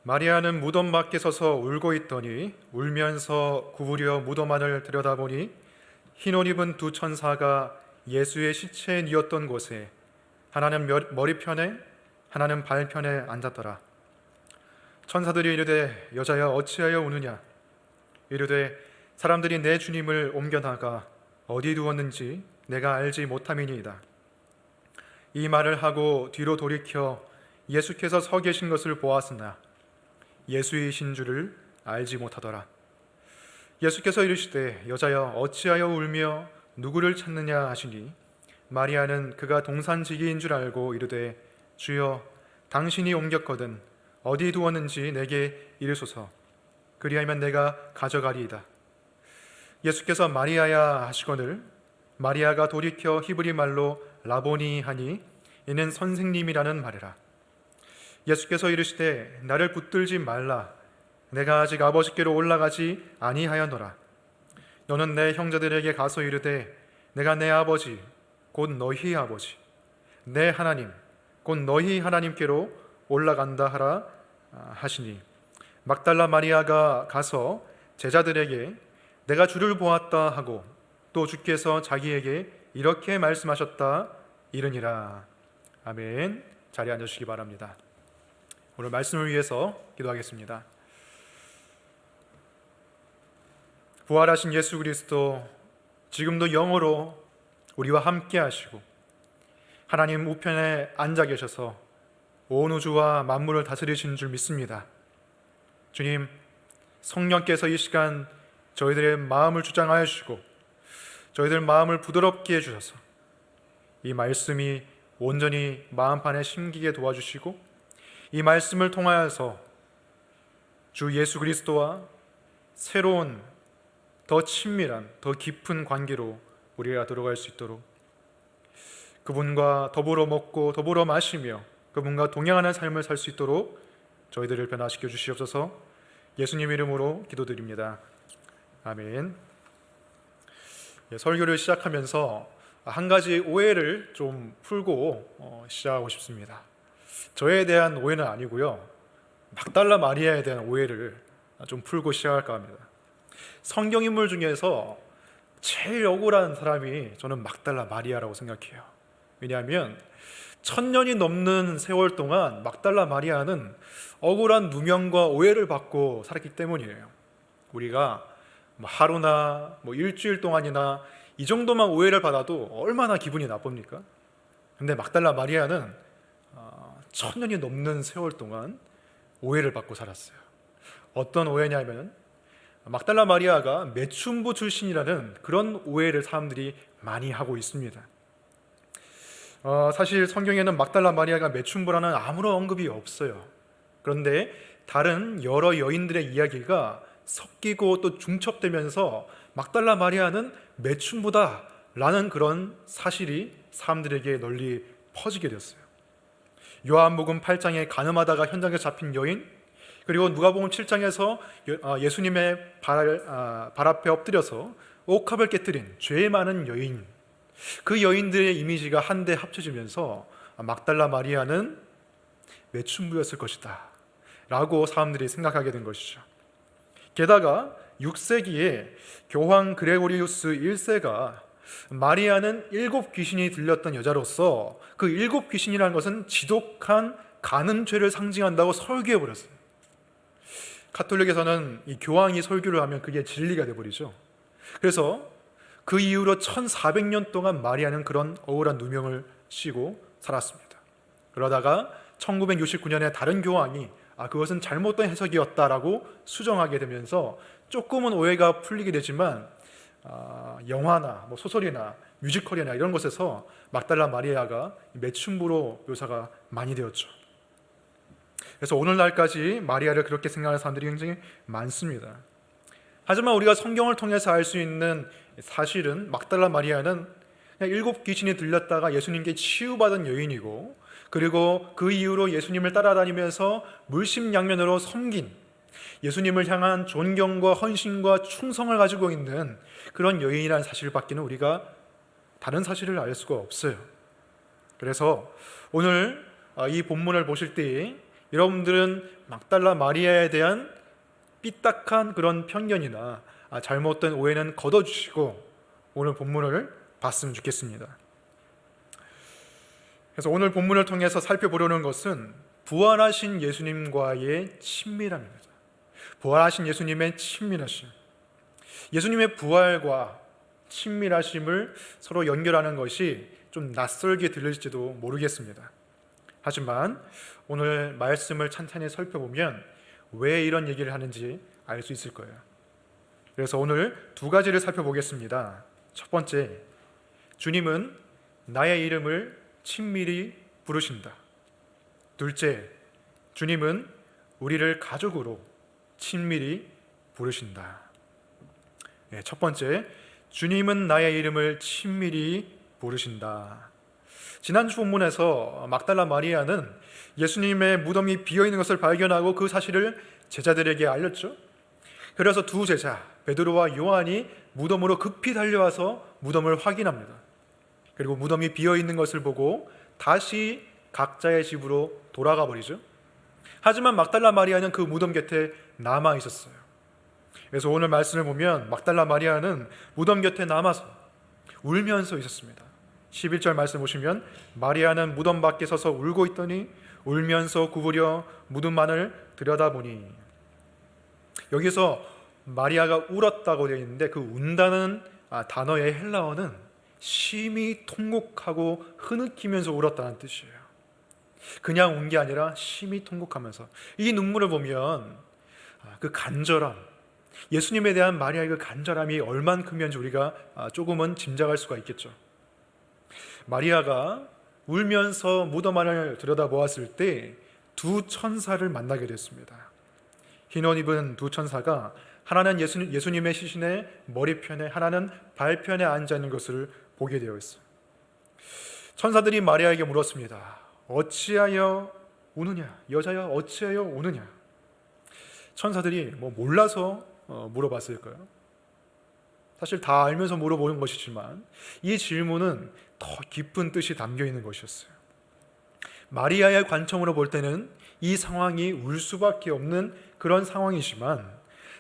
마리아는 무덤 밖에 서서 울고 있더니 울면서 구부려 무덤 안을 들여다보니 흰 옷 입은 두 천사가 예수의 시체에 뉘었던 곳에 하나는 머리편에 하나는 발편에 앉았더라. 천사들이 이르되 여자여 어찌하여 우느냐? 이르되 사람들이 내 주님을 옮겨다가 어디 두었는지 내가 알지 못함이니이다. 이 말을 하고 뒤로 돌이켜 예수께서 서 계신 것을 보았으나 예수이신 줄을 알지 못하더라. 예수께서 이르시되 여자여 어찌하여 울며 누구를 찾느냐 하시니 마리아는 그가 동산지기인 줄 알고 이르되 주여 당신이 옮겼거든 어디 두었는지 내게 이르소서. 그리하면 내가 가져가리이다. 예수께서 마리아야 하시거늘 마리아가 돌이켜 히브리 말로 라보니 하니 이는 선생님이라는 말이라. 예수께서 이르시되 나를 붙들지 말라. 내가 아직 아버지께로 올라가지 아니하였노라. 너는 내 형제들에게 가서 이르되 내가 내 아버지 곧 너희 아버지 내 하나님 곧 너희 하나님께로 올라간다 하라 하시니 막달라 마리아가 가서 제자들에게 내가 주를 보았다 하고 또 주께서 자기에게 이렇게 말씀하셨다 이르니라. 아멘. 자리에 앉으시기 바랍니다. 오늘 말씀을 위해서 기도하겠습니다. 부활하신 예수 그리스도 지금도 영으로 우리와 함께 하시고 하나님 우편에 앉아 계셔서 온 우주와 만물을 다스리신 줄 믿습니다. 주님, 성령께서 이 시간 저희들의 마음을 주장하여 주시고 저희들 마음을 부드럽게 해주셔서 이 말씀이 온전히 마음판에 심기게 도와주시고 이 말씀을 통하여서 주 예수 그리스도와 새로운 더 친밀한 더 깊은 관계로 우리가 들어갈 수 있도록 그분과 더불어 먹고 더불어 마시며 그분과 동행하는 삶을 살 수 있도록 저희들을 변화시켜 주시옵소서. 예수님 이름으로 기도드립니다. 아멘. 설교를 시작하면서 한 가지 오해를 좀 풀고 시작하고 싶습니다. 저에 대한 오해는 아니고요, 막달라 마리아에 대한 오해를 좀 풀고 시작할까 합니다. 성경인물 중에서 제일 억울한 사람이 저는 막달라 마리아라고 생각해요. 왜냐하면 1000년이 넘는 세월 동안 막달라 마리아는 억울한 누명과 오해를 받고 살았기 때문이에요. 우리가 하루나 일주일 동안이나 이 정도만 오해를 받아도 얼마나 기분이 나쁩니까? 근데 막달라 마리아는 1000년이 넘는 세월 동안 오해를 받고 살았어요. 어떤 오해냐면 막달라 마리아가 매춘부 출신이라는 그런 오해를 사람들이 많이 하고 있습니다. 사실 성경에는 막달라 마리아가 매춘부라는 아무런 언급이 없어요. 그런데 다른 여러 여인들의 이야기가 섞이고 또 중첩되면서 막달라 마리아는 매춘부다 라는 그런 사실이 사람들에게 널리 퍼지게 됐어요. 요한복음 8장에 간음하다가 현장에 잡힌 여인, 그리고 누가복음 7장에서 예수님의 발 앞에 엎드려서 옥합을 깨뜨린 죄 많은 여인, 그 여인들의 이미지가 한데 합쳐지면서 막달라 마리아는 매춘부였을 것이다 라고 사람들이 생각하게 된 것이죠. 게다가 6세기에 교황 그레고리우스 1세가 마리아는 7 귀신이 들렸던 여자로서 그 7 귀신이라는 것은 지독한 간음죄를 상징한다고 설교해버렸어요. 가톨릭에서는 이 교황이 설교를 하면 그게 진리가 돼버리죠. 그래서 그 이후로 1400년 동안 마리아는 그런 억울한 누명을 씌고 살았습니다. 그러다가 1969년에 다른 교황이 그것은 잘못된 해석이었다라고 수정하게 되면서 조금은 오해가 풀리게 되지만 영화나 소설이나 뮤지컬이나 이런 것에서 막달라 마리아가 매춘부로 묘사가 많이 되었죠. 그래서 오늘날까지 마리아를 그렇게 생각하는 사람들이 굉장히 많습니다. 하지만 우리가 성경을 통해서 알 수 있는 사실은 막달라 마리아는 그냥 7 귀신이 들렸다가 예수님께 치유받은 여인이고, 그리고 그 이후로 예수님을 따라다니면서 물심양면으로 섬긴, 예수님을 향한 존경과 헌신과 충성을 가지고 있는 그런 여인이라는 사실밖에는 우리가 다른 사실을 알 수가 없어요. 그래서 오늘 이 본문을 보실 때 여러분들은 막달라 마리아에 대한 삐딱한 그런 편견이나 잘못된 오해는 걷어주시고 오늘 본문을 봤으면 좋겠습니다. 그래서 오늘 본문을 통해서 살펴보려는 것은 부활하신 예수님과의 친밀함입니다. 부활하신 예수님의 친밀하심, 예수님의 부활과 친밀하심을 서로 연결하는 것이 좀 낯설게 들릴지도 모르겠습니다. 하지만 오늘 말씀을 찬찬히 살펴보면 왜 이런 얘기를 하는지 알 수 있을 거예요. 그래서 오늘 두 가지를 살펴보겠습니다. 첫 번째, 주님은 나의 이름을 친밀히 부르신다. 둘째, 주님은 우리를 가족으로 친밀히 부르신다. 첫 번째, 주님은 나의 이름을 친밀히 부르신다. 지난주 본문에서 막달라 마리아는 예수님의 무덤이 비어있는 것을 발견하고 그 사실을 제자들에게 알렸죠. 그래서 두 제자 베드로와 요한이 무덤으로 급히 달려와서 무덤을 확인합니다. 그리고 무덤이 비어있는 것을 보고 다시 각자의 집으로 돌아가 버리죠. 하지만 막달라 마리아는 그 무덤 곁에 남아 있었어요. 그래서 오늘 말씀을 보면 막달라 마리아는 무덤 곁에 남아서 울면서 있었습니다. 11절 말씀 보시면 마리아는 무덤 밖에 서서 울고 있더니 울면서 구부려 무덤 안을 들여다보니, 여기서 마리아가 울었다고 되어 있는데 그 운다는 단어의 헬라어는 심히 통곡하고 흐느끼면서 울었다는 뜻이에요. 그냥 운 게 아니라 심히 통곡하면서. 이 눈물을 보면 그 간절함, 예수님에 대한 마리아의 그 간절함이 얼만큼이었는지 우리가 조금은 짐작할 수가 있겠죠. 마리아가 울면서 무덤 안을 들여다보았을 때 두 천사를 만나게 됐습니다. 흰옷 입은 두 천사가 하나는 예수님의 시신의 머리편에, 하나는 발편에 앉아 있는 것을 보게 되어 있어요. 천사들이 마리아에게 물었습니다. 어찌하여 우느냐? 여자여 어찌하여 우느냐? 천사들이 몰라서 물어봤을까요? 사실 다 알면서 물어보는 것이지만 이 질문은 더 깊은 뜻이 담겨 있는 것이었어요. 마리아의 관점으로 볼 때는 이 상황이 울 수밖에 없는 그런 상황이지만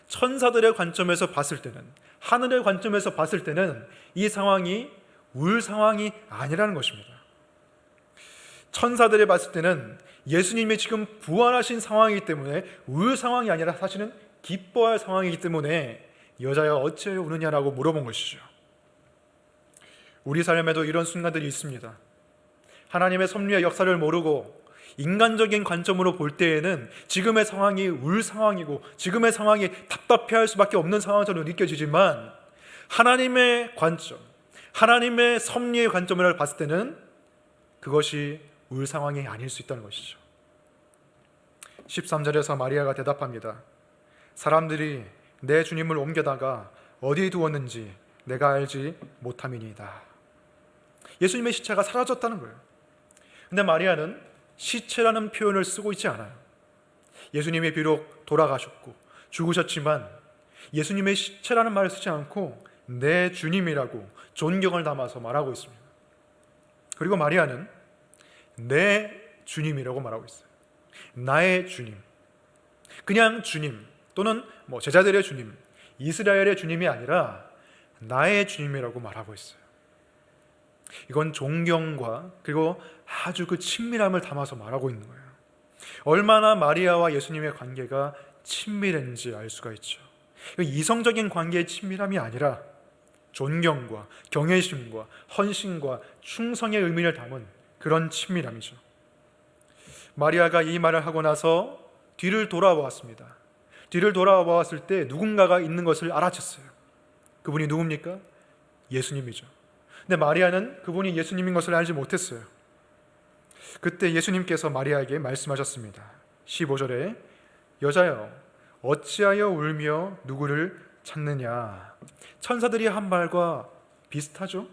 천사들의 관점에서 봤을 때는, 하늘의 관점에서 봤을 때는 이 상황이 울 상황이 아니라는 것입니다. 천사들이 봤을 때는 예수님이 지금 부활하신 상황이기 때문에 울 상황이 아니라 사실은 기뻐할 상황이기 때문에 여자여 어찌하여 우느냐라고 물어본 것이죠. 우리 삶에도 이런 순간들이 있습니다. 하나님의 섭리의 역사를 모르고 인간적인 관점으로 볼 때에는 지금의 상황이 울 상황이고 지금의 상황이 답답해할 수밖에 없는 상황처럼 느껴지지만 하나님의 관점, 하나님의 섭리의 관점을 봤을 때는 그것이 울 상황이 아닐 수 있다는 것이죠. 13절에서 마리아가 대답합니다. 사람들이 내 주님을 옮겨다가 어디에 두었는지 내가 알지 못함이니이다. 예수님의 시체가 사라졌다는 거예요. 근데 마리아는 시체라는 표현을 쓰고 있지 않아요. 예수님이 비록 돌아가셨고 죽으셨지만 예수님의 시체라는 말을 쓰지 않고 내 주님이라고 존경을 담아서 말하고 있습니다. 그리고 마리아는 내 주님이라고 말하고 있어요. 나의 주님, 그냥 주님 또는 제자들의 주님, 이스라엘의 주님이 아니라 나의 주님이라고 말하고 있어요. 이건 존경과 그리고 아주 그 친밀함을 담아서 말하고 있는 거예요. 얼마나 마리아와 예수님의 관계가 친밀했는지 알 수가 있죠. 이성적인 관계의 친밀함이 아니라 존경과 경외심과 헌신과 충성의 의미를 담은 그런 친밀함이죠. 마리아가 이 말을 하고 나서 뒤를 돌아보았습니다. 뒤를 돌아보았을 때 누군가가 있는 것을 알아챘어요. 그분이 누굽니까? 예수님이죠. 근데 마리아는 그분이 예수님인 것을 알지 못했어요. 그때 예수님께서 마리아에게 말씀하셨습니다. 15절에 여자여 어찌하여 울며 누구를 찾느냐. 천사들이 한 말과 비슷하죠?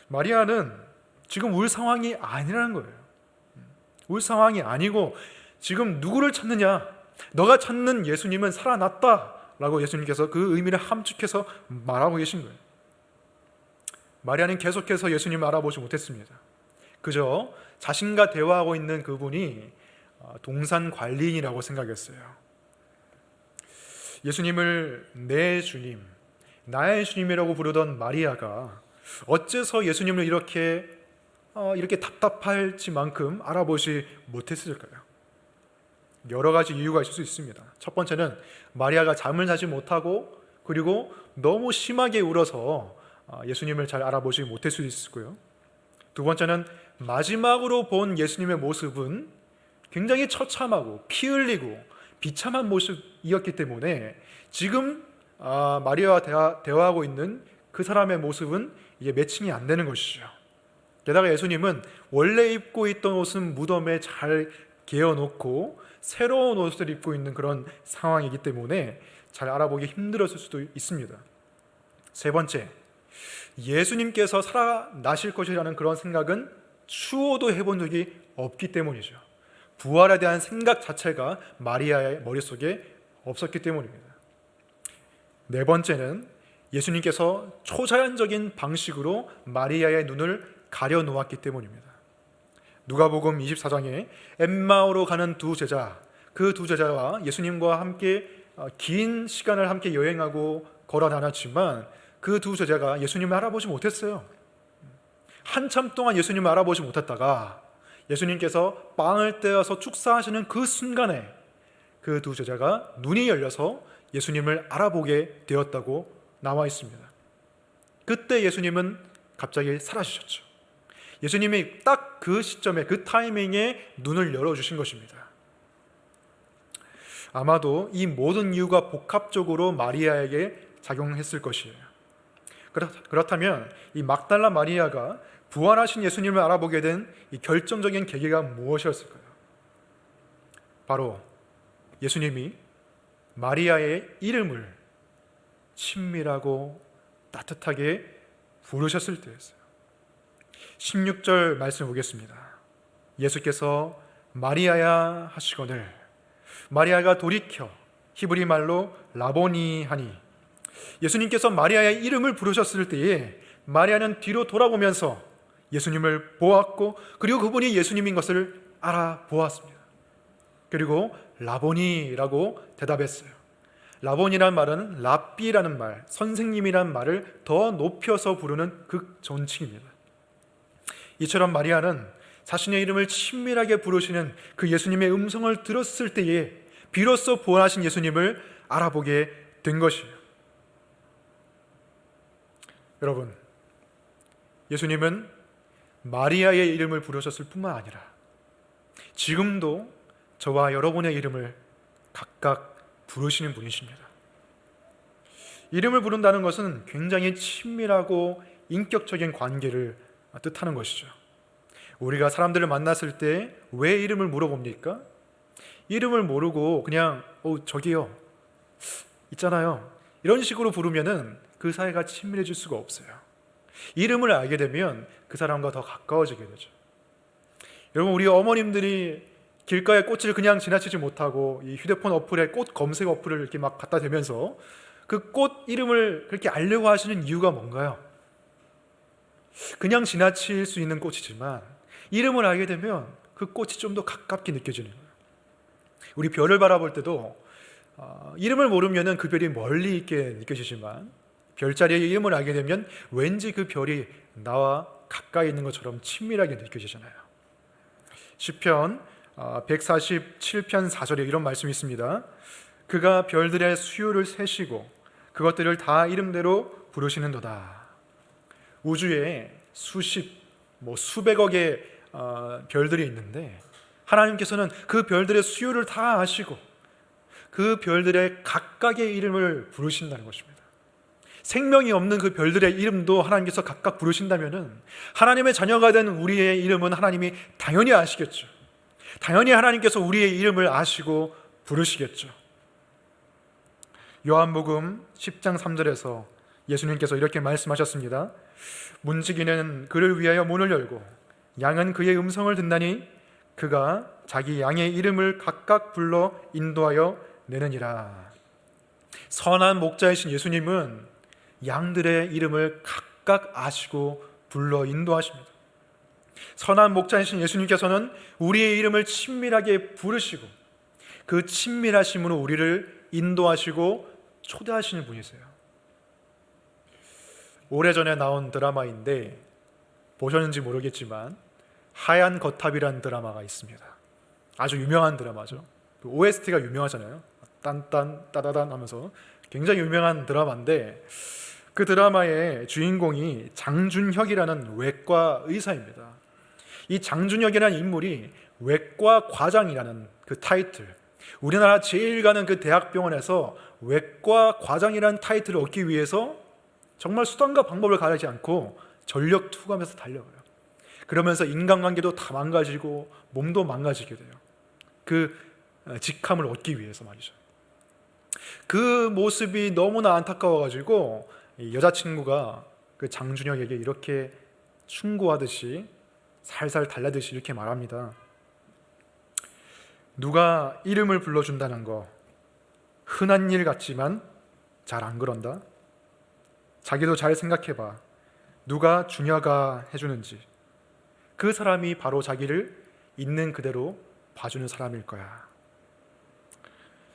마리아는 지금 울 상황이 아니라는 거예요. 울 상황이 아니고 지금 누구를 찾느냐, 너가 찾는 예수님은 살아났다 라고 예수님께서 그 의미를 함축해서 말하고 계신 거예요. 마리아는 계속해서 예수님을 알아보지 못했습니다. 그저 자신과 대화하고 있는 그분이 동산 관리인이라고 생각했어요. 예수님을 내 주님, 나의 주님이라고 부르던 마리아가 어째서 예수님을 이렇게 답답할지만큼 알아보지 못했을까요? 여러 가지 이유가 있을 수 있습니다. 첫 번째는 마리아가 잠을 자지 못하고 그리고 너무 심하게 울어서 예수님을 잘 알아보지 못할 수 있었고요. 두 번째는 마지막으로 본 예수님의 모습은 굉장히 처참하고 피 흘리고 비참한 모습이었기 때문에 지금 마리아와 대화하고 있는 그 사람의 모습은 이게 매칭이 안 되는 것이죠. 게다가 예수님은 원래 입고 있던 옷은 무덤에 잘 개어놓고 새로운 옷을 입고 있는 그런 상황이기 때문에 잘 알아보기 힘들었을 수도 있습니다. 세 번째, 예수님께서 살아나실 것이라는 그런 생각은 추호도 해본 적이 없기 때문이죠. 부활에 대한 생각 자체가 마리아의 머릿속에 없었기 때문입니다. 네 번째는 예수님께서 초자연적인 방식으로 마리아의 눈을 가려 놓았기 때문입니다. 누가복음 24장에 엠마오로 가는 두 제자, 그 두 제자와 예수님과 함께 긴 시간을 함께 여행하고 걸어 다녔지만 그 두 제자가 예수님을 알아보지 못했어요. 한참 동안 예수님을 알아보지 못했다가 예수님께서 빵을 떼어서 축사하시는 그 순간에 그 두 제자가 눈이 열려서 예수님을 알아보게 되었다고 나와 있습니다. 그때 예수님은 갑자기 사라지셨죠. 예수님이 딱 그 시점에, 그 타이밍에 눈을 열어주신 것입니다. 아마도 이 모든 이유가 복합적으로 마리아에게 작용했을 것이에요. 그렇다면 이 막달라 마리아가 부활하신 예수님을 알아보게 된 이 결정적인 계기가 무엇이었을까요? 바로 예수님이 마리아의 이름을 친밀하고 따뜻하게 부르셨을 때였어요. 16절 말씀 보겠습니다. 예수께서 마리아야 하시거늘 마리아가 돌이켜 히브리 말로 라보니 하니, 예수님께서 마리아의 이름을 부르셨을 때에 마리아는 뒤로 돌아보면서 예수님을 보았고 그리고 그분이 예수님인 것을 알아보았습니다. 그리고 라보니라고 대답했어요. 라보니란 말은 랍비라는 말, 선생님이란 말을 더 높여서 부르는 극존칭입니다. 이처럼 마리아는 자신의 이름을 친밀하게 부르시는 그 예수님의 음성을 들었을 때에 비로소 부활하신 예수님을 알아보게 된 것이에요. 여러분, 예수님은 마리아의 이름을 부르셨을 뿐만 아니라 지금도 저와 여러분의 이름을 각각 부르시는 분이십니다. 이름을 부른다는 것은 굉장히 친밀하고 인격적인 관계를 뜻하는 것이죠. 우리가 사람들을 만났을 때 왜 이름을 물어봅니까? 이름을 모르고 그냥 저기요 있잖아요 이런 식으로 부르면은 그 사이가 친밀해질 수가 없어요. 이름을 알게 되면 그 사람과 더 가까워지게 되죠. 여러분, 우리 어머님들이 길가에 꽃을 그냥 지나치지 못하고 이 휴대폰 어플에 꽃 검색 어플을 이렇게 막 갖다 대면서 그 꽃 이름을 그렇게 알려고 하시는 이유가 뭔가요? 그냥 지나칠 수 있는 꽃이지만 이름을 알게 되면 그 꽃이 좀 더 가깝게 느껴지는 거예요. 우리 별을 바라볼 때도 이름을 모르면 그 별이 멀리 있게 느껴지지만 별자리의 이름을 알게 되면 왠지 그 별이 나와 가까이 있는 것처럼 친밀하게 느껴지잖아요. 시편 147편 4절에 이런 말씀이 있습니다. 그가 별들의 수요를 세시고 그것들을 다 이름대로 부르시는도다. 우주에 수백억의 별들이 있는데 하나님께서는 그 별들의 수요를 다 아시고 그 별들의 각각의 이름을 부르신다는 것입니다. 생명이 없는 그 별들의 이름도 하나님께서 각각 부르신다면 하나님의 자녀가 된 우리의 이름은 하나님이 당연히 아시겠죠. 당연히 하나님께서 우리의 이름을 아시고 부르시겠죠. 요한복음 10장 3절에서 예수님께서 이렇게 말씀하셨습니다. 문지기는 그를 위하여 문을 열고 양은 그의 음성을 듣나니 그가 자기 양의 이름을 각각 불러 인도하여 내느니라. 선한 목자이신 예수님은 양들의 이름을 각각 아시고 불러 인도하십니다. 선한 목자이신 예수님께서는 우리의 이름을 친밀하게 부르시고 그 친밀하심으로 우리를 인도하시고 초대하시는 분이세요. 오래전에 나온 드라마인데 보셨는지 모르겠지만 하얀 거탑이라는 드라마가 있습니다. 아주 유명한 드라마죠. OST가 유명하잖아요. 딴딴 따다단 하면서 굉장히 유명한 드라마인데 그 드라마의 주인공이 장준혁이라는 외과 의사입니다. 이 장준혁이라는 인물이 외과 과장이라는 그 타이틀, 우리나라 제일 가는 그 대학병원에서 외과 과장이라는 타이틀을 얻기 위해서 정말 수단과 방법을 가리지 않고 전력 투구하면서 달려가요. 그러면서 인간관계도 다 망가지고 몸도 망가지게 돼요. 그 직함을 얻기 위해서 말이죠. 그 모습이 너무나 안타까워가지고 여자친구가 그 장준혁에게 이렇게 충고하듯이 살살 달래듯이 이렇게 말합니다. 누가 이름을 불러준다는 거 흔한 일 같지만 잘 안 그런다. 자기도 잘 생각해봐. 누가 준혁아 해주는지. 그 사람이 바로 자기를 있는 그대로 봐주는 사람일 거야.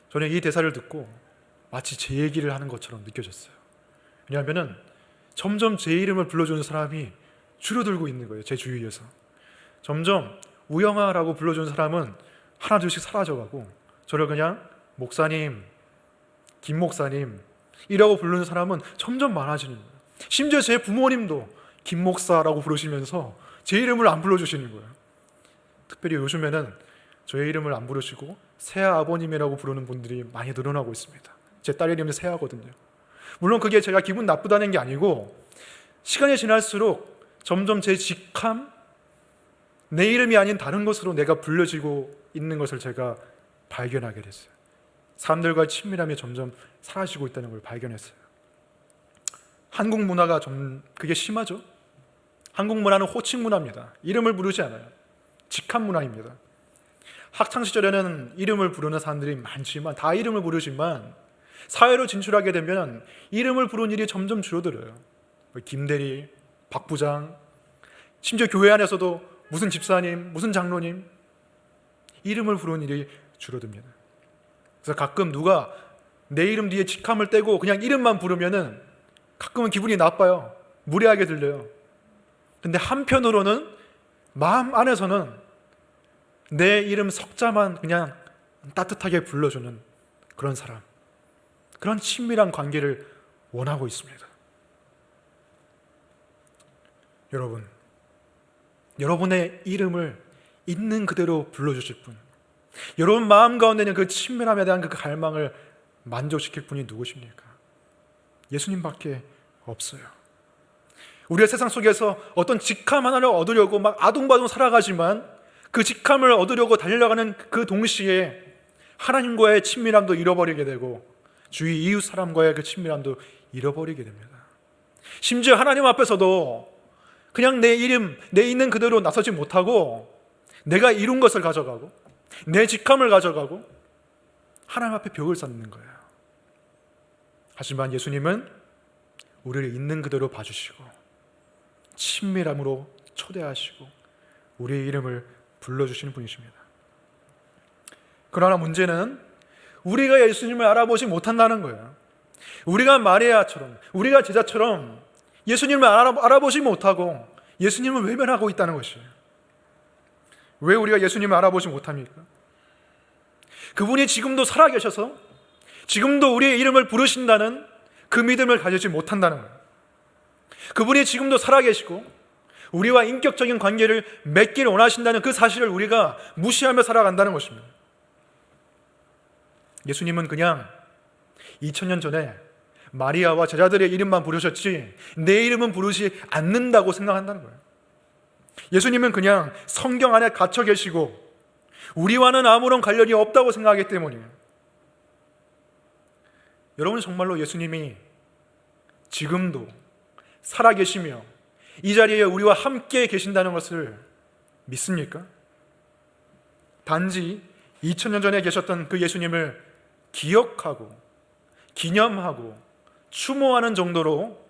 저는 이 대사를 듣고 마치 제 얘기를 하는 것처럼 느껴졌어요. 왜냐하면 점점 제 이름을 불러주는 사람이 줄어들고 있는 거예요. 제 주위에서. 점점 우영아라고 불러주는 사람은 하나 둘씩 사라져가고 저를 그냥 목사님, 김 목사님 이라고 부르는 사람은 점점 많아지는 거예요. 심지어 제 부모님도 김 목사라고 부르시면서 제 이름을 안 불러주시는 거예요. 특별히 요즘에는 저의 이름을 안 부르시고 새아 아버님이라고 부르는 분들이 많이 늘어나고 있습니다. 제 딸 이름이 새아거든요. 물론 그게 제가 기분 나쁘다는 게 아니고 시간이 지날수록 점점 제 직함, 내 이름이 아닌 다른 것으로 내가 불려지고 있는 것을 제가 발견하게 됐어요. 사람들과의 친밀함이 점점 사라지고 있다는 걸 발견했어요. 한국 문화가 좀 그게 심하죠. 한국 문화는 호칭 문화입니다. 이름을 부르지 않아요. 직함 문화입니다. 학창 시절에는 이름을 부르는 사람들이 많지만 다 이름을 부르지만 사회로 진출하게 되면 이름을 부르는 일이 점점 줄어들어요. 김대리, 박 부장, 심지어 교회 안에서도 무슨 집사님, 무슨 장로님 이름을 부르는 일이 줄어듭니다. 그래서 가끔 누가 내 이름 뒤에 직함을 떼고 그냥 이름만 부르면은 가끔은 기분이 나빠요. 무례하게 들려요. 근데 한편으로는 마음 안에서는 내 이름 석자만 그냥 따뜻하게 불러주는 그런 사람, 그런 친밀한 관계를 원하고 있습니다. 여러분, 여러분의 이름을 있는 그대로 불러주실 분, 여러분 마음 가운데 있는 그 친밀함에 대한 그 갈망을 만족시킬 분이 누구십니까? 예수님밖에 없어요. 우리의 세상 속에서 어떤 직함 하나를 얻으려고 막 아둥바둥 살아가지만 그 직함을 얻으려고 달려가는 그 동시에 하나님과의 친밀함도 잃어버리게 되고 주위 이웃 사람과의 그 친밀함도 잃어버리게 됩니다. 심지어 하나님 앞에서도 그냥 내 이름, 내 있는 그대로 나서지 못하고 내가 이룬 것을 가져가고 내 직함을 가져가고 하나님 앞에 벽을 쌓는 거예요. 하지만 예수님은 우리를 있는 그대로 봐주시고 친밀함으로 초대하시고 우리의 이름을 불러주시는 분이십니다. 그러나 문제는 우리가 예수님을 알아보지 못한다는 거예요. 우리가 마리아처럼, 우리가 제자처럼 예수님을 알아보지 못하고 예수님을 외면하고 있다는 것이에요. 왜 우리가 예수님을 알아보지 못합니까? 그분이 지금도 살아계셔서 지금도 우리의 이름을 부르신다는 그 믿음을 가지지 못한다는 거예요. 그분이 지금도 살아계시고 우리와 인격적인 관계를 맺기를 원하신다는 그 사실을 우리가 무시하며 살아간다는 것입니다. 예수님은 그냥 2000년 전에 마리아와 제자들의 이름만 부르셨지 내 이름은 부르지 않는다고 생각한다는 거예요. 예수님은 그냥 성경 안에 갇혀 계시고 우리와는 아무런 관련이 없다고 생각하기 때문이에요. 여러분 정말로 예수님이 지금도 살아계시며 이 자리에 우리와 함께 계신다는 것을 믿습니까? 단지 2000년 전에 계셨던 그 예수님을 기억하고 기념하고 추모하는 정도로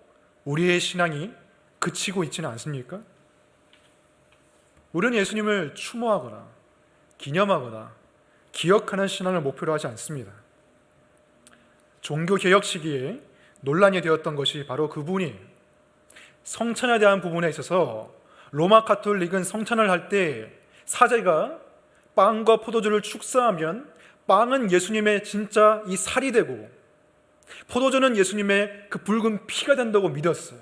우리의 신앙이 그치고 있지는 않습니까? 우리는 예수님을 추모하거나 기념하거나 기억하는 신앙을 목표로 하지 않습니다. 종교개혁 시기에 논란이 되었던 것이 바로 그 부분이에요. 성찬에 대한 부분에 있어서 로마 가톨릭은 성찬을 할 때 사제가 빵과 포도주를 축사하면 빵은 예수님의 진짜 이 살이 되고 포도주는 예수님의 그 붉은 피가 된다고 믿었어요.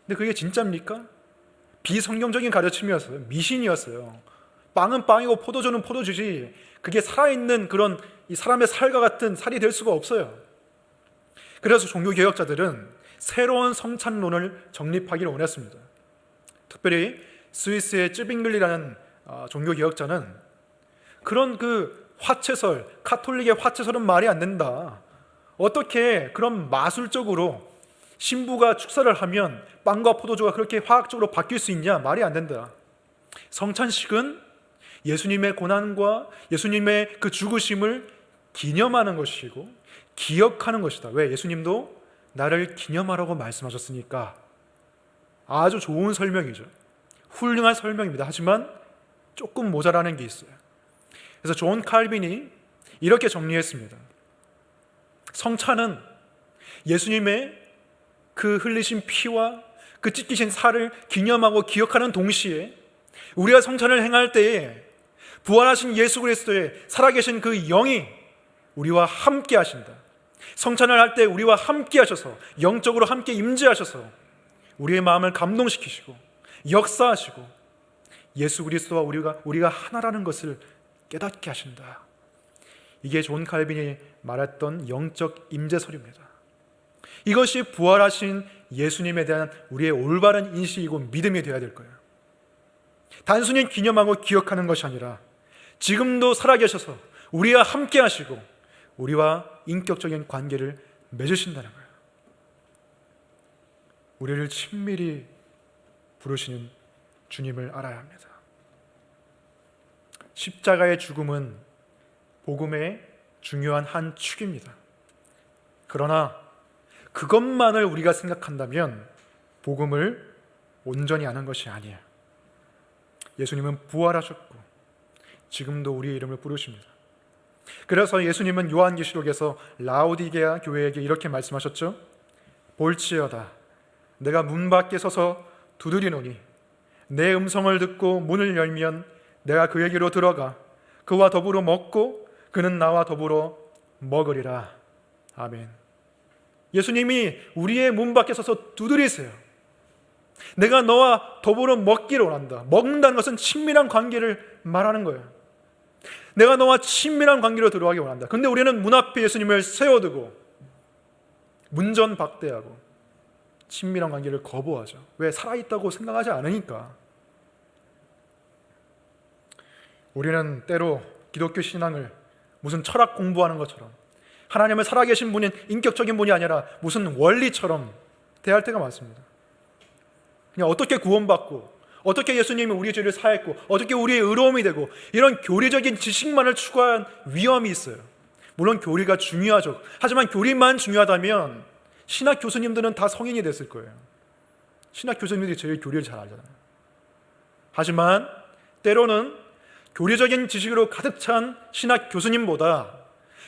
근데 그게 진짜입니까? 비성경적인 가르침이었어요. 미신이었어요. 빵은 빵이고 포도주는 포도주지 그게 살아있는 그런 이 사람의 살과 같은 살이 될 수가 없어요. 그래서 종교개혁자들은 새로운 성찬론을 정립하기를 원했습니다. 특별히 스위스의 쯔빙글리라는 종교개혁자는 그런 그 화채설, 가톨릭의 화채설은 말이 안 된다. 어떻게 그런 마술적으로 신부가 축사를 하면 빵과 포도주가 그렇게 화학적으로 바뀔 수 있냐? 말이 안 된다. 성찬식은 예수님의 고난과 예수님의 그 죽으심을 기념하는 것이고 기억하는 것이다. 왜? 예수님도 나를 기념하라고 말씀하셨으니까. 아주 좋은 설명이죠. 훌륭한 설명입니다. 하지만 조금 모자라는 게 있어요. 그래서 존 칼빈이 이렇게 정리했습니다. 성찬은 예수님의 그 흘리신 피와 그 찢기신 살을 기념하고 기억하는 동시에 우리가 성찬을 행할 때에 부활하신 예수 그리스도의 살아계신 그 영이 우리와 함께 하신다. 성찬을 할 때 우리와 함께 하셔서 영적으로 함께 임재하셔서 우리의 마음을 감동시키시고 역사하시고 예수 그리스도와 우리가 하나라는 것을 깨닫게 하신다. 이게 존 칼빈이 말했던 영적 임재설입니다. 이것이 부활하신 예수님에 대한 우리의 올바른 인식이고 믿음이 되어야 될 거예요. 단순히 기념하고 기억하는 것이 아니라 지금도 살아계셔서 우리와 함께 하시고 우리와 인격적인 관계를 맺으신다는 거예요. 우리를 친밀히 부르시는 주님을 알아야 합니다. 십자가의 죽음은 복음의 중요한 한 축입니다. 그러나 그것만을 우리가 생각한다면 복음을 온전히 아는 것이 아니에요. 예수님은 부활하셨고 지금도 우리의 이름을 부르십니다. 그래서 예수님은 요한계시록에서 라오디게아 교회에게 이렇게 말씀하셨죠. 볼지어다 내가 문 밖에 서서 두드리노니 내 음성을 듣고 문을 열면 내가 그에게로 들어가 그와 더불어 먹고 그는 나와 더불어 먹으리라. 아멘. 예수님이 우리의 문 밖에 서서 두드리세요. 내가 너와 더불어 먹기를 원한다. 먹는다는 것은 친밀한 관계를 말하는 거예요. 내가 너와 친밀한 관계로 들어가기 원한다. 근데 우리는 문 앞에 예수님을 세워두고 문전박대하고 친밀한 관계를 거부하죠. 왜? 살아있다고 생각하지 않으니까. 우리는 때로 기독교 신앙을 무슨 철학 공부하는 것처럼 하나님은 살아계신 분인 인격적인 분이 아니라 무슨 원리처럼 대할 때가 많습니다. 그냥 어떻게 구원받고 어떻게 예수님이 우리의 죄를 사했고 어떻게 우리의 의로움이 되고 이런 교리적인 지식만을 추구한 위험이 있어요. 물론 교리가 중요하죠. 하지만 교리만 중요하다면 신학 교수님들은 다 성인이 됐을 거예요. 신학 교수님들이 제일 교리를 잘 알잖아요. 하지만 때로는 교리적인 지식으로 가득 찬 신학 교수님보다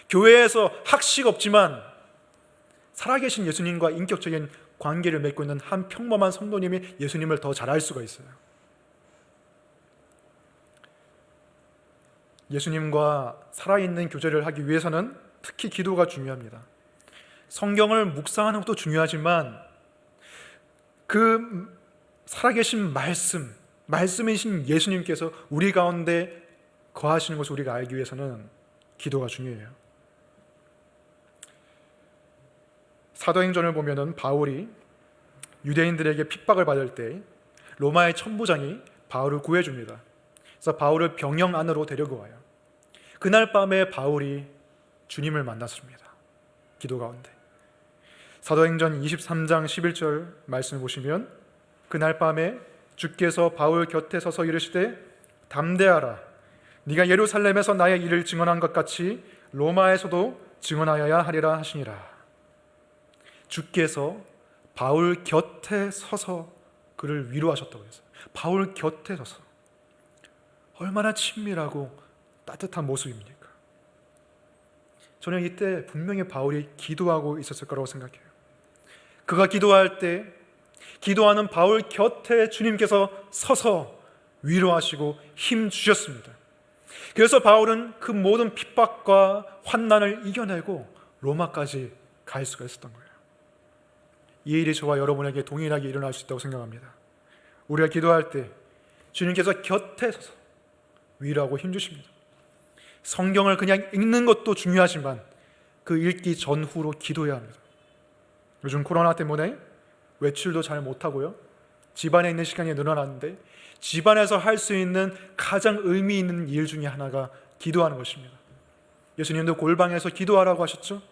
교회에서 학식 없지만 살아계신 예수님과 인격적인 관계를 맺고 있는 한 평범한 성도님이 예수님을 더 잘 알 수가 있어요. 예수님과 살아있는 교제를 하기 위해서는 특히 기도가 중요합니다. 성경을 묵상하는 것도 중요하지만 그 살아계신 말씀이신 예수님께서 우리 가운데 거하시는 것을 우리가 알기 위해서는 기도가 중요해요. 사도행전을 보면은 바울이 유대인들에게 핍박을 받을 때 로마의 천부장이 바울을 구해줍니다. 그래서 바울을 병영 안으로 데리고 와요. 그날 밤에 바울이 주님을 만났습니다. 기도 가운데. 사도행전 23장 11절 말씀을 보시면 그날 밤에 주께서 바울 곁에 서서 이르시되 담대하라 네가 예루살렘에서 나의 일을 증언한 것 같이 로마에서도 증언하여야 하리라 하시니라. 주께서 바울 곁에 서서 그를 위로하셨다고 했어요. 바울 곁에 서서. 얼마나 친밀하고 따뜻한 모습입니까? 저는 이때 분명히 바울이 기도하고 있었을 거라고 생각해요. 그가 기도할 때 기도하는 바울 곁에 주님께서 서서 위로하시고 힘 주셨습니다. 그래서 바울은 그 모든 핍박과 환난을 이겨내고 로마까지 갈 수가 있었던 거예요. 이 일이 저와 여러분에게 동일하게 일어날 수 있다고 생각합니다. 우리가 기도할 때 주님께서 곁에 서서 위로하고 힘 주십니다. 성경을 그냥 읽는 것도 중요하지만 그 읽기 전후로 기도해야 합니다. 요즘 코로나 때문에 외출도 잘 못하고요, 집안에 있는 시간이 늘어났는데 집안에서 할 수 있는 가장 의미 있는 일 중에 하나가 기도하는 것입니다. 예수님도 골방에서 기도하라고 하셨죠.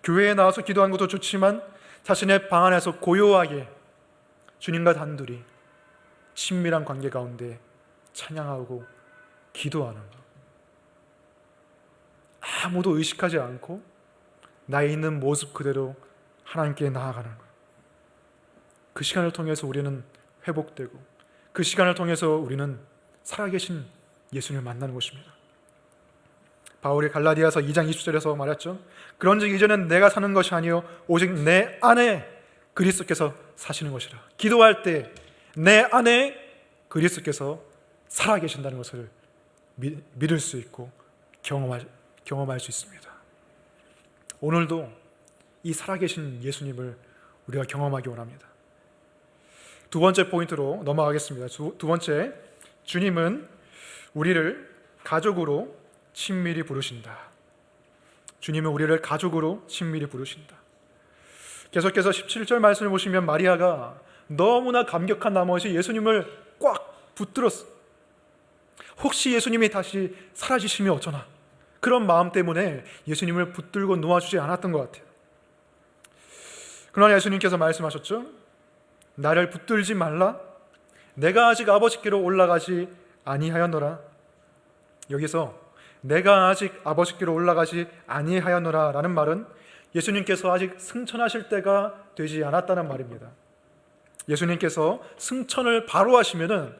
교회에 나와서 기도하는 것도 좋지만 자신의 방 안에서 고요하게 주님과 단둘이 친밀한 관계 가운데 찬양하고 기도하는 것, 아무도 의식하지 않고 나의 있는 모습 그대로 하나님께 나아가는 것, 그 시간을 통해서 우리는 회복되고 그 시간을 통해서 우리는 살아계신 예수님을 만나는 것입니다. 바울이 갈라디아서 2장 20절에서 말했죠. 그런즉 이제는 내가 사는 것이 아니요 오직 내 안에 그리스도께서 사시는 것이라. 기도할 때 내 안에 그리스도께서 살아계신다는 것을 믿을 수 있고 경험할 수 있습니다. 오늘도 이 살아계신 예수님을 우리가 경험하기 원합니다. 두 번째 포인트로 넘어가겠습니다. 두 번째, 주님은 우리를 가족으로 친밀히 부르신다. 주님은 우리를 가족으로 친밀히 부르신다. 계속해서 17절 말씀을 보시면 마리아가 너무나 감격한 나머지 예수님을 꽉 붙들었어. 혹시 예수님이 다시 사라지시면 어쩌나, 그런 마음 때문에 예수님을 붙들고 놓아주지 않았던 것 같아요. 그러나 예수님께서 말씀하셨죠. 나를 붙들지 말라. 내가 아직 아버지께로 올라가지 아니하였노라. 여기서 내가 아직 아버지께로 올라가지 아니하였노라 라는 말은 예수님께서 아직 승천하실 때가 되지 않았다는 말입니다. 예수님께서 승천을 바로 하시면은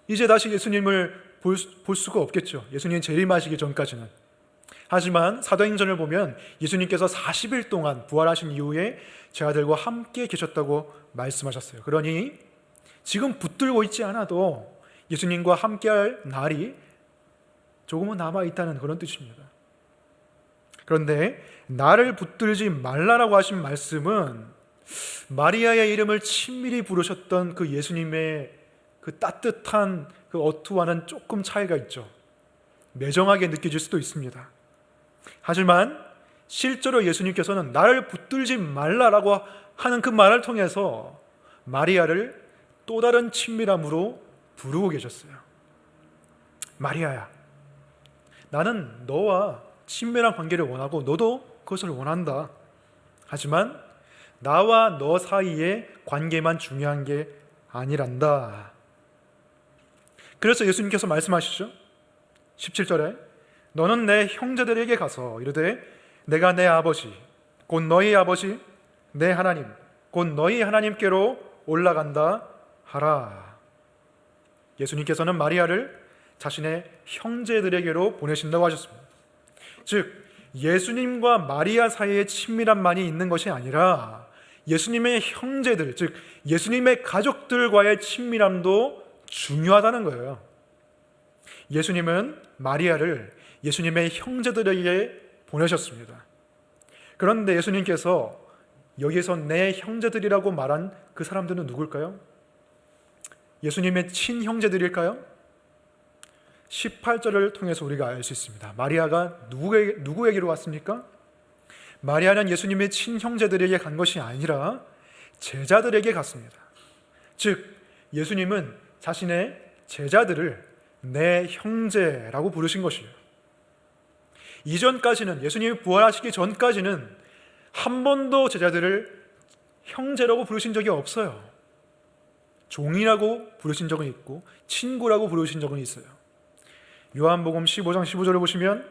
이제 다시 예수님을 볼 수가 없겠죠. 예수님 재림하시기 전까지는. 하지만 사도행전을 보면 예수님께서 40일 동안 부활하신 이후에 제자들과 함께 계셨다고 말씀하셨어요. 그러니 지금 붙들고 있지 않아도 예수님과 함께할 날이 조금은 남아있다는 그런 뜻입니다. 그런데 나를 붙들지 말라라고 하신 말씀은 마리아의 이름을 친밀히 부르셨던 그 예수님의 그 따뜻한 그 어투와는 조금 차이가 있죠. 매정하게 느껴질 수도 있습니다. 하지만 실제로 예수님께서는 나를 붙들지 말라라고 하는 그 말을 통해서 마리아를 또 다른 친밀함으로 부르고 계셨어요. 마리아야, 나는 너와 친밀한 관계를 원하고 너도 그것을 원한다. 하지만 나와 너 사이의 관계만 중요한 게 아니란다. 그래서 예수님께서 말씀하시죠. 17절에 너는 내 형제들에게 가서 이르되 내가 내 아버지 곧 너희 아버지 내 하나님 곧 너희 하나님께로 올라간다 하라. 예수님께서는 마리아를 자신의 형제들에게로 보내신다고 하셨습니다. 즉 예수님과 마리아 사이에 친밀함만이 있는 것이 아니라 예수님의 형제들, 즉 예수님의 가족들과의 친밀함도 중요하다는 거예요. 예수님은 마리아를 예수님의 형제들에게 보내셨습니다. 그런데 예수님께서 여기서 내 형제들이라고 말한 그 사람들은 누굴까요? 예수님의 친형제들일까요? 18절을 통해서 우리가 알 수 있습니다. 마리아가 누구에게로 왔습니까? 마리아는 예수님의 친형제들에게 간 것이 아니라 제자들에게 갔습니다. 즉 예수님은 자신의 제자들을 내 형제라고 부르신 것이에요. 이전까지는, 예수님이 부활하시기 전까지는 한 번도 제자들을 형제라고 부르신 적이 없어요. 종이라고 부르신 적은 있고 친구라고 부르신 적은 있어요. 요한복음 15장 15절을 보시면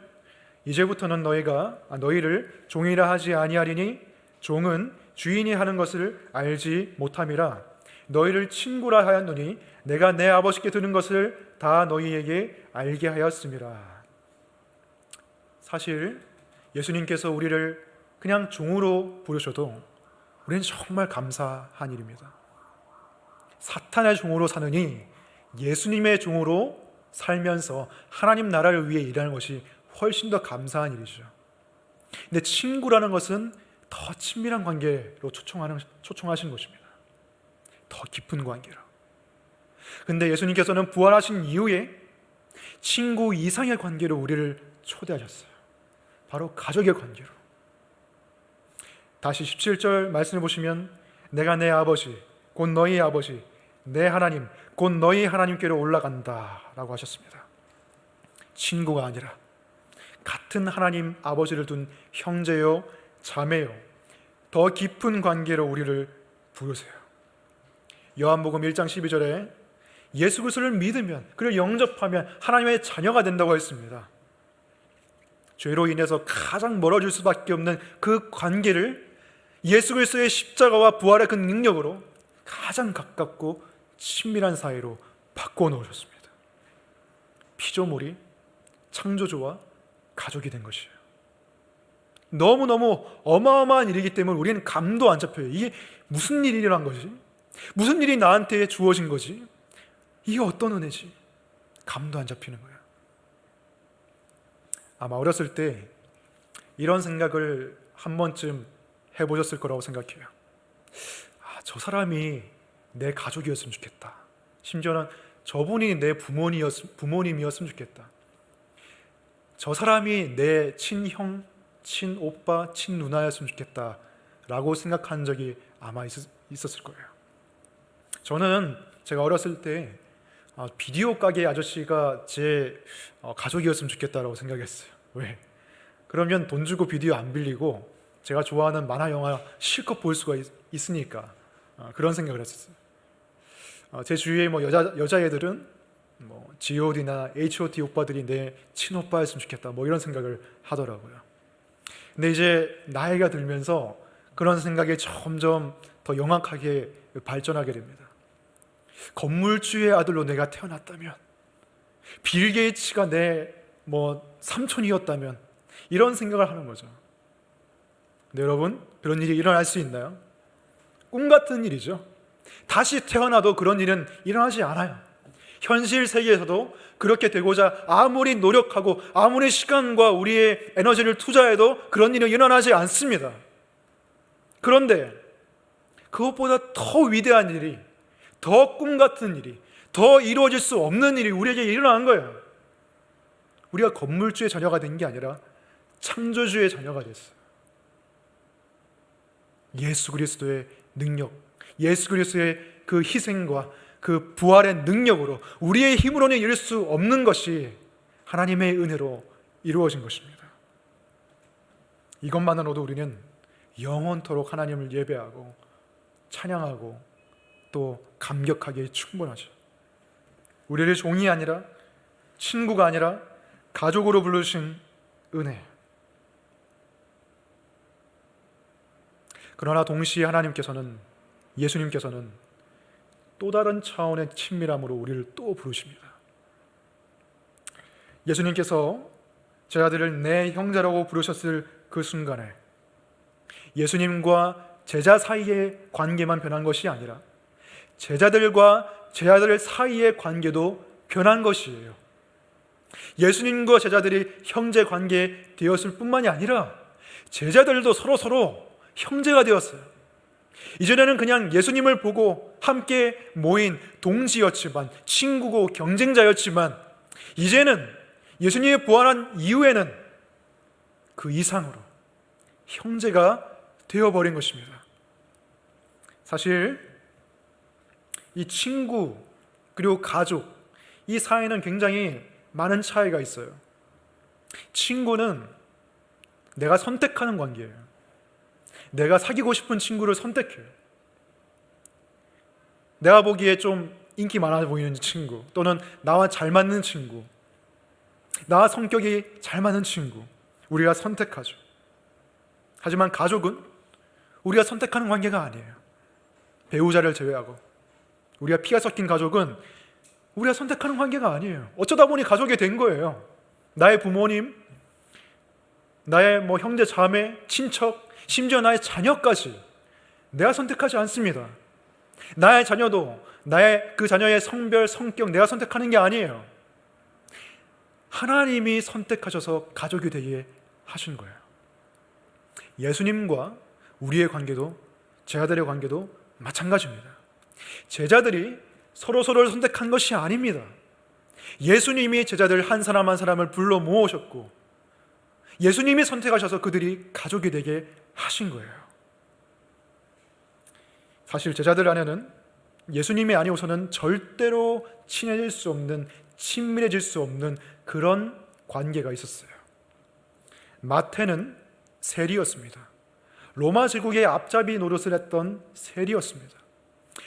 이제부터는 너희를 종이라 하지 아니하리니 종은 주인이 하는 것을 알지 못함이라. 너희를 친구라 하였노니 내가 내 아버지께 들은 것을 다 너희에게 알게 하였음이라. 사실 예수님께서 우리를 그냥 종으로 부르셔도 우리는 정말 감사한 일입니다. 사탄의 종으로 사느니 예수님의 종으로 살면서 하나님 나라를 위해 일하는 것이 훨씬 더 감사한 일이죠. 근데 친구라는 것은 더 친밀한 관계로 초청하신 것입니다. 더 깊은 관계로. 근데 예수님께서는 부활하신 이후에 친구 이상의 관계로 우리를 초대하셨어요. 바로 가족의 관계로. 다시 17절 말씀을 보시면 내가 내 아버지 곧 너희 아버지 내 하나님 곧 너희 하나님께로 올라간다 라고 하셨습니다. 친구가 아니라 같은 하나님 아버지를 둔 형제요 자매요 더 깊은 관계로 우리를 부르세요. 요한복음 1장 12절에 예수 그리스도를 믿으면 그를 영접하면 하나님의 자녀가 된다고 했습니다. 죄로 인해서 가장 멀어질 수밖에 없는 그 관계를 예수 그리스도의 십자가와 부활의 그 능력으로 가장 가깝고 친밀한 사이로 바꿔 놓으셨습니다. 피조물이 창조주와 가족이 된 것이에요. 너무너무 어마어마한 일이기 때문에 우리는 감도 안 잡혀요. 이게 무슨 일이란 거지? 무슨 일이 나한테 주어진 거지? 이게 어떤 은혜지? 감도 안 잡히는 거예요. 아마 어렸을 때 이런 생각을 한 번쯤 해보셨을 거라고 생각해요. 저 사람이 내 가족이었으면 좋겠다. 심지어는 저분이 내 부모님이었으면 좋겠다. 저 사람이 내 친형, 친오빠, 친누나였으면 좋겠다 라고 생각한 적이 아마 있었을 거예요. 저는 제가 어렸을 때 비디오 가게 아저씨가 제 가족이었으면 좋겠다라고 생각했어요. 왜? 그러면 돈 주고 비디오 안 빌리고 제가 좋아하는 만화 영화 실컷 볼 수가 있으니까 그런 생각을 했었어요. 제 주위에 여자애들은 G.O.D나 H.O.T 오빠들이 내 친오빠였으면 좋겠다 이런 생각을 하더라고요. 근데 이제 나이가 들면서 그런 생각이 점점 더 영악하게 발전하게 됩니다. 건물주의 아들로 내가 태어났다면, 빌 게이츠가 내 삼촌이었다면 이런 생각을 하는 거죠. 근데 여러분, 그런 일이 일어날 수 있나요? 꿈 같은 일이죠. 다시 태어나도 그런 일은 일어나지 않아요. 현실 세계에서도 그렇게 되고자 아무리 노력하고 아무리 시간과 우리의 에너지를 투자해도 그런 일은 일어나지 않습니다. 그런데 그것보다 더 위대한 일이, 더 꿈 같은 일이, 더 이루어질 수 없는 일이 우리에게 일어난 거예요. 우리가 건물주의 자녀가 된 게 아니라 창조주의 자녀가 됐어요. 예수 그리스도의 능력, 예수 그리스도의 그 희생과 그 부활의 능력으로 우리의 힘으로는 이룰 수 없는 것이 하나님의 은혜로 이루어진 것입니다. 이것만으로도 우리는 영원토록 하나님을 예배하고 찬양하고 또 감격하기에 충분하죠. 우리를 종이 아니라 친구가 아니라 가족으로 부르신 은혜. 그러나 동시에 예수님께서는 또 다른 차원의 친밀함으로 우리를 또 부르십니다. 예수님께서 제 아들을 내 형제라고 부르셨을 그 순간에 예수님과 제자 사이의 관계만 변한 것이 아니라 제자들과 제 아들 사이의 관계도 변한 것이에요. 예수님과 제자들이 형제 관계 되었을 뿐만이 아니라 제자들도 서로 형제가 되었어요. 이전에는 그냥 예수님을 보고 함께 모인 동지였지만, 친구고 경쟁자였지만, 이제는 예수님이 부활한 이후에는 그 이상으로 형제가 되어버린 것입니다. 사실 이 친구 그리고 가족, 이 사이는 굉장히 많은 차이가 있어요. 친구는 내가 선택하는 관계예요. 내가 사귀고 싶은 친구를 선택해요. 내가 보기에 좀 인기 많아 보이는 친구, 또는 나와 잘 맞는 친구, 나와 성격이 잘 맞는 친구, 우리가 선택하죠. 하지만 가족은 우리가 선택하는 관계가 아니에요. 배우자를 제외하고 우리가 피가 섞인 가족은 우리가 선택하는 관계가 아니에요. 어쩌다 보니 가족이 된 거예요. 나의 부모님, 나의 형제, 자매, 친척, 심지어 나의 자녀까지 내가 선택하지 않습니다. 나의 자녀도 나의 그 자녀의 성별, 성격 내가 선택하는 게 아니에요. 하나님이 선택하셔서 가족이 되게 하신 거예요. 예수님과 우리의 관계도, 제자들의 관계도 마찬가지입니다. 제자들이 서로를 선택한 것이 아닙니다. 예수님이 제자들 한 사람 한 사람을 불러 모으셨고 예수님이 선택하셔서 그들이 가족이 되게 하신 거예요. 사실 제자들 안에는 예수님이 아니고서는 절대로 친해질 수 없는, 친밀해질 수 없는 그런 관계가 있었어요. 마태는 세리였습니다. 로마 제국의 앞잡이 노릇을 했던 세리였습니다.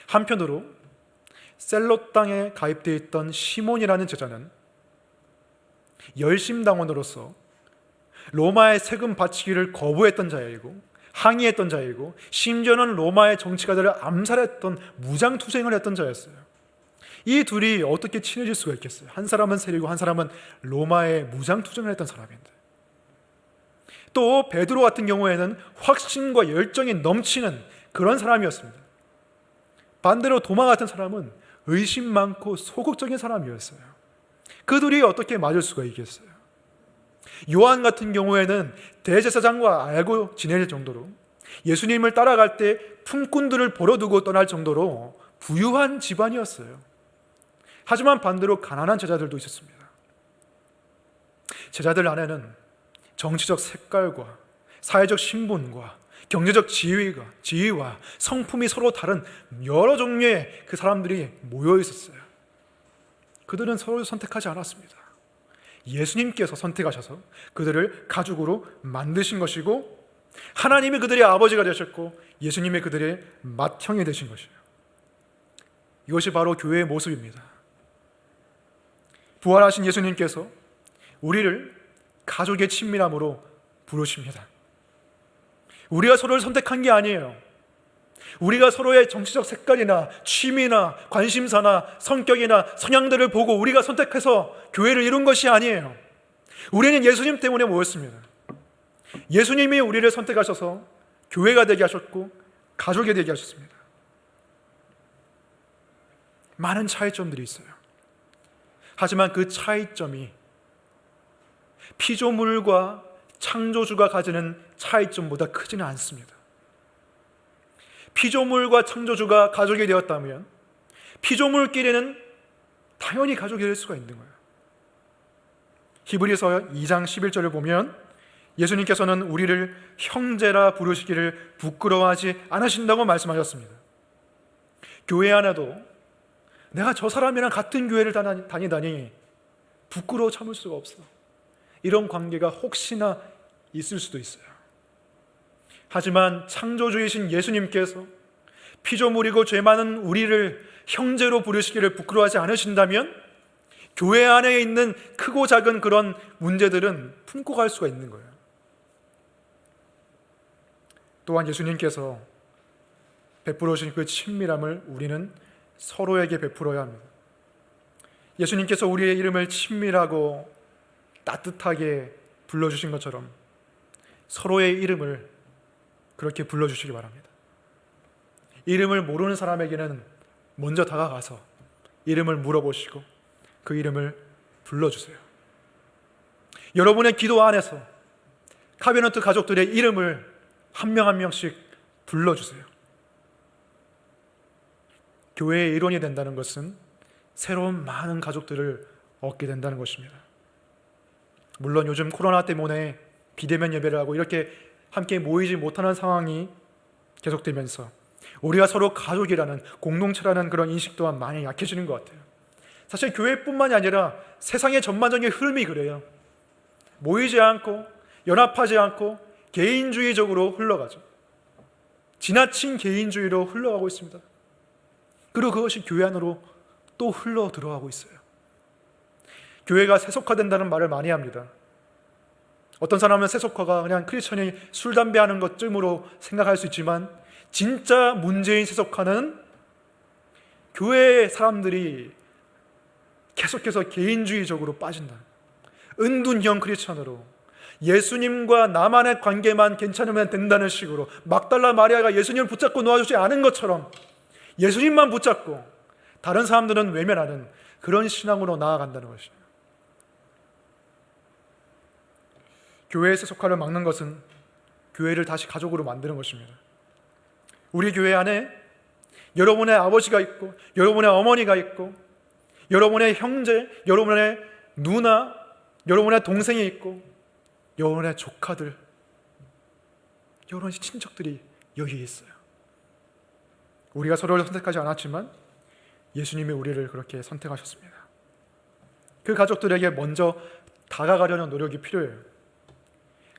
한편으로 셀롯 땅에 가입되어 있던 시몬이라는 제자는 열심당원으로서 로마의 세금 바치기를 거부했던 자이고 항의했던 자이고 심지어는 로마의 정치가들을 암살했던 무장투쟁을 했던 자였어요. 이 둘이 어떻게 친해질 수가 있겠어요? 한 사람은 세리고 한 사람은 로마의 무장투쟁을 했던 사람인데. 또 베드로 같은 경우에는 확신과 열정이 넘치는 그런 사람이었습니다. 반대로 도마 같은 사람은 의심 많고 소극적인 사람이었어요. 그 둘이 어떻게 맞을 수가 있겠어요? 요한 같은 경우에는 대제사장과 알고 지낼 정도로 예수님을 따라갈 때 품꾼들을 버려두고 떠날 정도로 부유한 집안이었어요. 하지만 반대로 가난한 제자들도 있었습니다. 제자들 안에는 정치적 색깔과 사회적 신분과 경제적 지위와 성품이 서로 다른 여러 종류의 그 사람들이 모여 있었어요. 그들은 서로를 선택하지 않았습니다. 예수님께서 선택하셔서 그들을 가족으로 만드신 것이고 하나님이 그들의 아버지가 되셨고 예수님이 그들의 맏형이 되신 것이에요. 이것이 바로 교회의 모습입니다. 부활하신 예수님께서 우리를 가족의 친밀함으로 부르십니다. 우리가 서로를 선택한 게 아니에요. 우리가 서로의 정치적 색깔이나 취미나 관심사나 성격이나 성향들을 보고 우리가 선택해서 교회를 이룬 것이 아니에요. 우리는 예수님 때문에 모였습니다. 예수님이 우리를 선택하셔서 교회가 되게 하셨고 가족이 되게 하셨습니다. 많은 차이점들이 있어요. 하지만 그 차이점이 피조물과 창조주가 가지는 차이점보다 크지는 않습니다. 피조물과 창조주가 가족이 되었다면 피조물끼리는 당연히 가족이 될 수가 있는 거예요. 히브리서 2장 11절을 보면 예수님께서는 우리를 형제라 부르시기를 부끄러워하지 않으신다고 말씀하셨습니다. 교회 안에도 내가 저 사람이랑 같은 교회를 다니다니 부끄러워 참을 수가 없어. 이런 관계가 혹시나 있을 수도 있어요. 하지만 창조주이신 예수님께서 피조물이고 죄 많은 우리를 형제로 부르시기를 부끄러워하지 않으신다면 교회 안에 있는 크고 작은 그런 문제들은 품고 갈 수가 있는 거예요. 또한 예수님께서 베풀어 주신 그 친밀함을 우리는 서로에게 베풀어야 합니다. 예수님께서 우리의 이름을 친밀하고 따뜻하게 불러주신 것처럼 서로의 이름을 그렇게 불러주시기 바랍니다. 이름을 모르는 사람에게는 먼저 다가가서 이름을 물어보시고 그 이름을 불러주세요. 여러분의 기도 안에서 카베넌트 가족들의 이름을 한 명 한 명씩 불러주세요. 교회의 일원이 된다는 것은 새로운 많은 가족들을 얻게 된다는 것입니다. 물론 요즘 코로나 때문에 비대면 예배를 하고 이렇게 함께 모이지 못하는 상황이 계속되면서 우리가 서로 가족이라는 공동체라는 그런 인식 또한 많이 약해지는 것 같아요. 사실 교회뿐만이 아니라 세상의 전반적인 흐름이 그래요. 모이지 않고 연합하지 않고 개인주의적으로 흘러가죠. 지나친 개인주의로 흘러가고 있습니다. 그리고 그것이 교회 안으로 또 흘러 들어가고 있어요. 교회가 세속화된다는 말을 많이 합니다. 어떤 사람은 세속화가 그냥 크리스천이 술, 담배 하는 것쯤으로 생각할 수 있지만 진짜 문제인 세속화는 교회의 사람들이 계속해서 개인주의적으로 빠진다. 은둔형 크리스천으로 예수님과 나만의 관계만 괜찮으면 된다는 식으로 막달라 마리아가 예수님을 붙잡고 놓아주지 않은 것처럼 예수님만 붙잡고 다른 사람들은 외면하는 그런 신앙으로 나아간다는 것이에요. 교회에서 속하를 막는 것은 교회를 다시 가족으로 만드는 것입니다. 우리 교회 안에 여러분의 아버지가 있고 여러분의 어머니가 있고 여러분의 형제, 여러분의 누나, 여러분의 동생이 있고 여러분의 조카들, 여러분의 친척들이 여기에 있어요. 우리가 서로를 선택하지 않았지만 예수님이 우리를 그렇게 선택하셨습니다. 그 가족들에게 먼저 다가가려는 노력이 필요해요.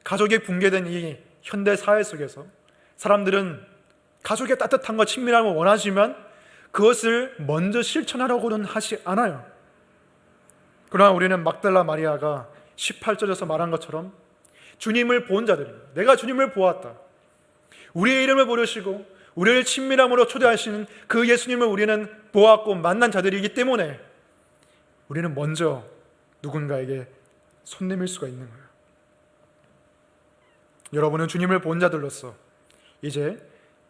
가족이 붕괴된 이 현대 사회 속에서 사람들은 가족의 따뜻함과 친밀함을 원하지만 그것을 먼저 실천하려고는 하지 않아요. 그러나 우리는 막달라 마리아가 18절에서 말한 것처럼 주님을 본 자들입니다. 내가 주님을 보았다. 우리의 이름을 부르시고 우리를 친밀함으로 초대하시는 그 예수님을 우리는 보았고 만난 자들이기 때문에 우리는 먼저 누군가에게 손 내밀 수가 있는 거예요. 여러분은 주님을 본 자들로서 이제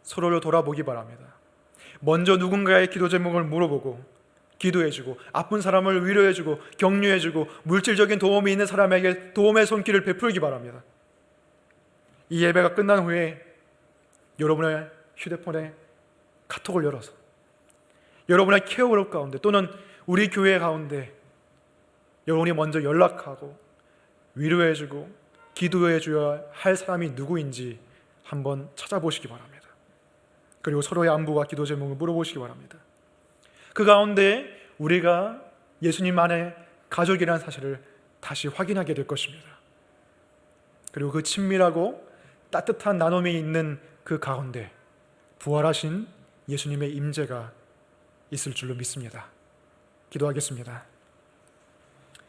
서로를 돌아보기 바랍니다. 먼저 누군가의 기도 제목을 물어보고 기도해주고 아픈 사람을 위로해주고 격려해주고 물질적인 도움이 있는 사람에게 도움의 손길을 베풀기 바랍니다. 이 예배가 끝난 후에 여러분의 휴대폰에 카톡을 열어서 여러분의 케어그룹 가운데 또는 우리 교회 가운데 여러분이 먼저 연락하고 위로해주고 기도해줘야 할 사람이 누구인지 한번 찾아보시기 바랍니다. 그리고 서로의 안부와 기도 제목을 물어보시기 바랍니다. 그 가운데 우리가 예수님 안에 가족이라는 사실을 다시 확인하게 될 것입니다. 그리고 그 친밀하고 따뜻한 나눔이 있는 그 가운데 부활하신 예수님의 임재가 있을 줄로 믿습니다. 기도하겠습니다.